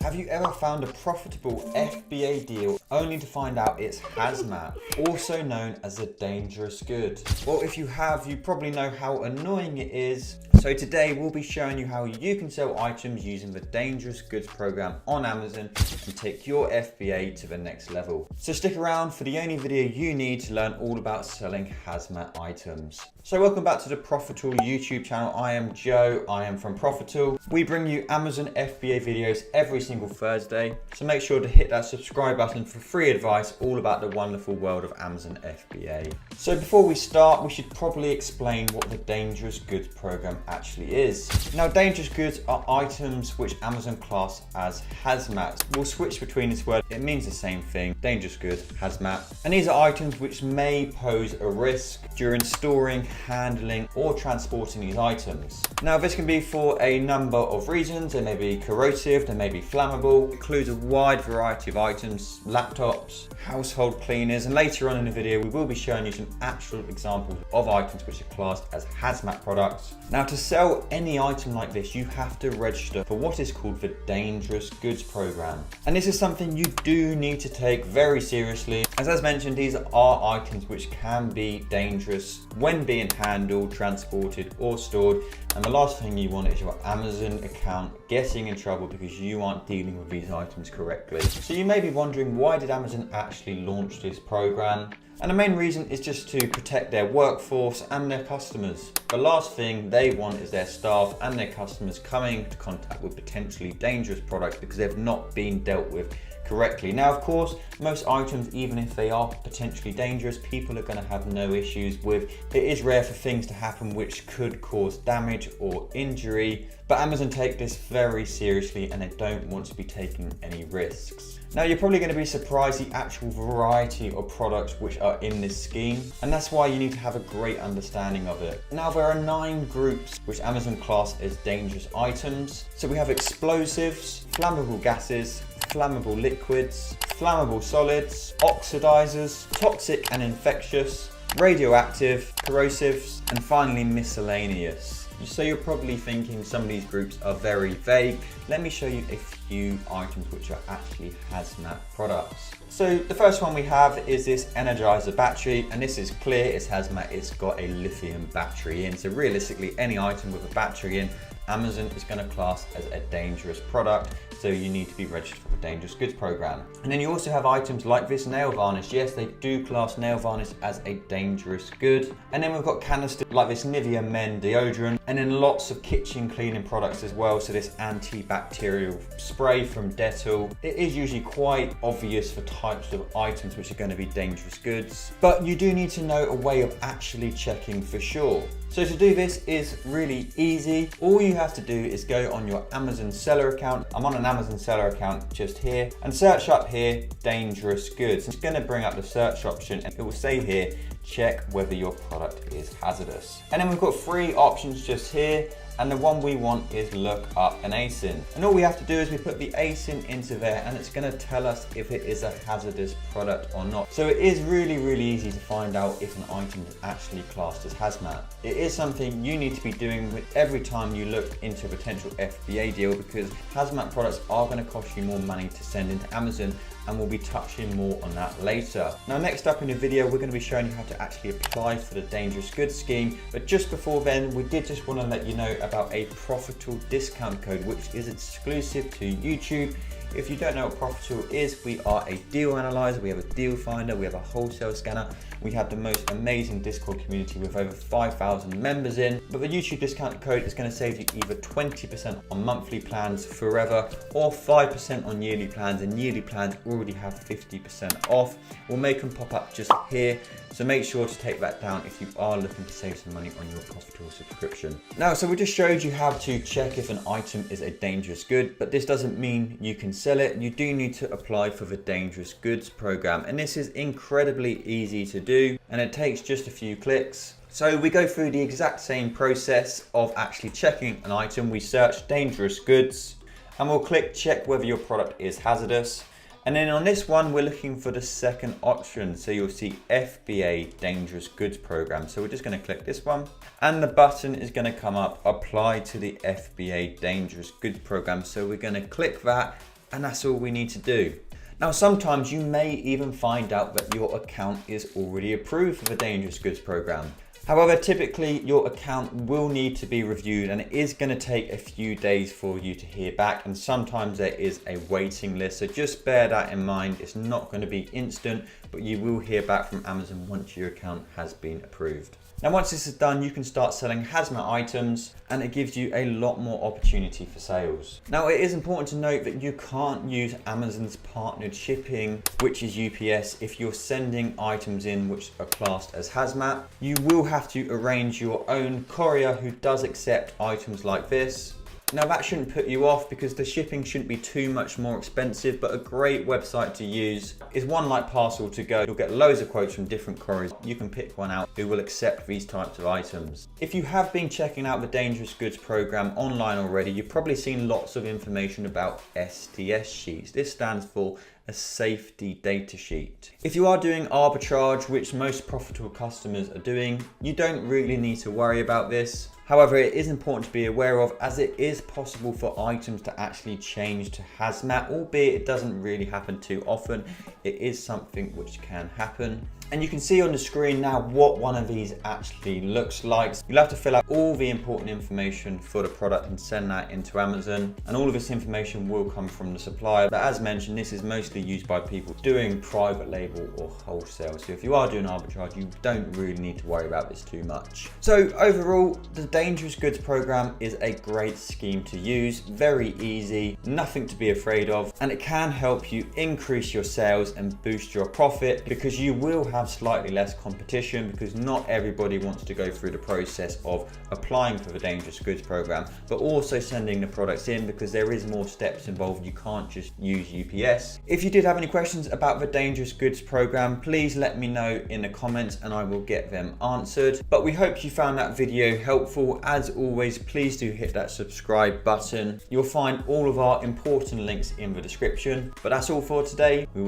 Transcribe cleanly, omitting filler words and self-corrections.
Have you ever found a profitable FBA deal only to find out it's Hazmat, also known as a dangerous good? Well, if you have, you probably know how annoying it is. So today we'll be showing you how you can sell items using the dangerous goods program on Amazon and take your FBA to the next level. So stick around for the only video you need to learn all about selling Hazmat items. So welcome back to the Profitl YouTube channel. I am Joe, I am from Profitl. We bring you Amazon FBA videos every single Thursday. So make sure to hit that subscribe button for free advice all about the wonderful world of Amazon FBA. So before we start, we should probably explain what the dangerous goods program actually is. Now, dangerous goods are items which Amazon class as Hazmat. We'll switch between this word, it means the same thing, dangerous goods, Hazmat. And these are items which may pose a risk during storing, handling, or transporting these items. Now, this can be for a number of reasons. They may be corrosive, they may be flammable. It includes a wide variety of items, laptops, household cleaners, and later on in the video, we will be showing you some actual examples of items which are classed as Hazmat products. Now, to sell any item like this, you have to register for what is called the dangerous goods program. And this is something you do need to take very seriously. As mentioned, these are items which can be dangerous when being handled, transported, or stored. And the last thing you want is your Amazon account getting in trouble because you aren't dealing with these items correctly. So you may be wondering, why did Amazon actually launch this program? And the main reason is just to protect their workforce and their customers. The last thing they want is their staff and their customers coming into contact with potentially dangerous products because they've not been dealt with correctly. Now, of course, most items, even if they are potentially dangerous, people are going to have no issues with. It is rare for things to happen which could cause damage or injury, but Amazon take this very seriously and they don't want to be taking any risks. Now, you're probably going to be surprised the actual variety of products which are in this scheme, and that's why you need to have a great understanding of it. Now, there are 9 groups which Amazon class as dangerous items. So we have explosives, flammable gases, flammable liquids, flammable solids, oxidizers, toxic and infectious, radioactive, corrosives, and finally miscellaneous. So you're probably thinking some of these groups are very vague. Let me show you a few items which are actually Hazmat products. So the first one we have is this Energizer battery, and this is clear, it's Hazmat, it's got a lithium battery in. So realistically, any item with a battery in, Amazon is going to class as a dangerous product, so you need to be registered for the dangerous goods program. And then you also have items like this nail varnish. Yes, they do class nail varnish as a dangerous good. And then we've got canisters like this Nivea Men deodorant, and then lots of kitchen cleaning products as well. So this antibacterial spray from Dettol. It is usually quite obvious for types of items which are going to be dangerous goods, but you do need to know a way of actually checking for sure. So to do this is really easy. All you have to do is go on your Amazon seller account. I'm on an Amazon seller account just here, and search up here, dangerous goods. It's going to bring up the search option and it will say here, check whether your product is hazardous. And then we've got 3 options just here. And the one we want is look up an ASIN. And all we have to do is we put the ASIN into there and it's gonna tell us if it is a hazardous product or not. So it is really, really easy to find out if an item is actually classed as Hazmat. It is something you need to be doing with every time you look into a potential FBA deal, because Hazmat products are gonna cost you more money to send into Amazon, and we'll be touching more on that later. Now, next up in the video, we're going to be showing you how to actually apply for the dangerous goods scheme. But just before then, we did just want to let you know about a Profitl discount code, which is exclusive to YouTube. If you don't know what Profitl is, we are a deal analyzer, we have a DealFinder, we have a wholesale scanner. We have the most amazing Discord community with over 5,000 members in. But the YouTube discount code is going to save you either 20% on monthly plans forever or 5% on yearly plans, and yearly plans already have 50% off. We'll make them pop up just here, so make sure to take that down if you are looking to save some money on your Profitl subscription. Now, so we just showed you how to check if an item is a dangerous good, but this doesn't mean you can sell it. You do need to apply for the dangerous goods program, and this is incredibly easy to do, and it takes just a few clicks. So we go through the exact same process of actually checking an item. We search dangerous goods and we'll click check whether your product is hazardous. And then on this one, we're looking for the second option. So you'll see FBA dangerous goods program. So we're just going to click this one and the button is going to come up, apply to the FBA dangerous goods program. So we're going to click that and that's all we need to do. Now, sometimes you may even find out that your account is already approved for the dangerous goods program. However, typically your account will need to be reviewed, and it is going to take a few days for you to hear back, and sometimes there is a waiting list, so just bear that in mind. It's not going to be instant, but you will hear back from Amazon once your account has been approved. Now, once this is done, you can start selling Hazmat items, and it gives you a lot more opportunity for sales. Now, it is important to note that you can't use Amazon's partnered shipping, which is UPS, if you're sending items in which are classed as Hazmat. You will have to arrange your own courier who does accept items like this. Now, that shouldn't put you off because the shipping shouldn't be too much more expensive, but a great website to use is one like Parcel2Go. You'll get loads of quotes from different couriers. You can pick one out who will accept these types of items. If you have been checking out the Dangerous Goods program online already, you've probably seen lots of information about STS sheets. This stands for a safety data sheet. If you are doing arbitrage, which most profitable customers are doing, you don't really need to worry about this. However, it is important to be aware of, as it is possible for items to actually change to Hazmat, albeit it doesn't really happen too often. It is something which can happen. And you can see on the screen now what one of these actually looks like. You'll have to fill out all the important information for the product and send that into Amazon. And all of this information will come from the supplier. But as mentioned, this is mostly used by people doing private label or wholesale. So if you are doing arbitrage, you don't really need to worry about this too much. So overall, the Dangerous Goods program is a great scheme to use, very easy, nothing to be afraid of, and it can help you increase your sales and boost your profit because you will have slightly less competition, because not everybody wants to go through the process of applying for the Dangerous Goods program, but also sending the products in, because there is more steps involved. You can't just use UPS. If you did have any questions about the Dangerous Goods program, please let me know in the comments and I will get them answered. But we hope you found that video helpful. As always, please do hit that subscribe button. You'll find all of our important links in the description. But that's all for today. We will